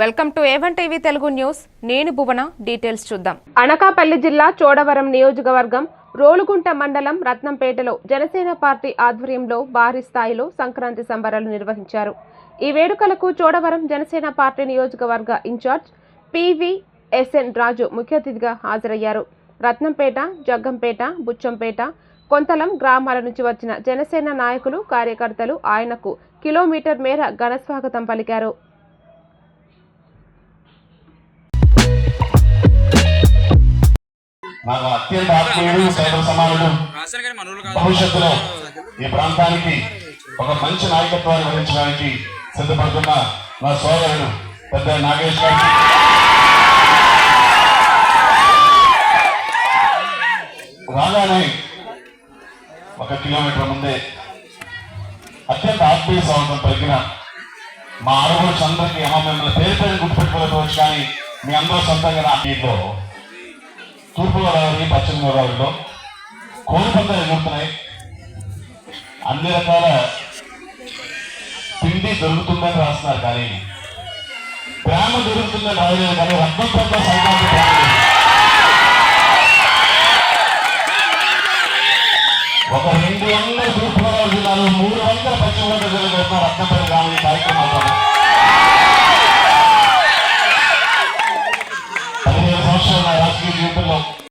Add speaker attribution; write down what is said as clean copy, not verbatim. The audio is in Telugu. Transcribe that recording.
Speaker 1: Welcome to A1 TV Telugu news. నేను భువన. డీటెయిల్స్ చూద్దాం. అనకాపల్లి జిల్లా చోడవరం నియోజకవర్గం రోలుగుంట మండలం రత్నంపేటలో జనసేన పార్టీ ఆధ్వర్యంలో భారీ స్థాయిలో సంక్రాంతి సంబరాలు నిర్వహించారు. ఈ వేడుకలకు చోడవరం జనసేన పార్టీ నియోజకవర్గ ఇన్ఛార్జ్ పివిఎస్ఎన్ రాజు ముఖ్య అతిథిగా హాజరయ్యారు. రత్నంపేట, జగ్గంపేట, బుచ్చంపేట, కొంతలం గ్రామాల నుంచి వచ్చిన జనసేన నాయకులు, కార్యకర్తలు ఆయనకు కిలోమీటర్ మేర ఘన స్వాగతం పలికారు.
Speaker 2: నాకు అత్యంత ఆత్మీయుడు, సైనిక సమానుడు, భవిష్యత్తులో ఈ ప్రాంతానికి ఒక మంచి నాయకత్వాన్ని వహించడానికి సిద్ధపడుతున్న నా సోదరుడు పెద్ద నాగేష్ గారికి, రాగానే 1 కిలోమీటర్ ముందే అత్యంత ఆత్మీయ స్వాగతం పలికిన మా ఆడపడుచు అందరికీ మిమ్మల్ని పేరు పేరు గుర్తుపెట్టుకోవచ్చు, కానీ మీ అందరూ సొంతంగా నా ఇంట్లో తూర్పుగోదావరి, పశ్చిమ గోదావరిలో కోడి పందాలు ఎగురుతున్నాయి. అన్ని రకాల పిండి దొరుకుతుందని రాస్తున్నారు, కానీ ప్రేమ దొరుకుతుందని రాయలేదు. కానీ రత్నంపేట సంక్రాంతి ఒక 200 తూర్పుగోదావరి జిల్లాలో 300 పశ్చిమ గోదావరి జిల్లాలో రత్నంపేట గ్రామం కార్యక్రమం 15 సంవత్సరాల రాజకీయ జీవితంలో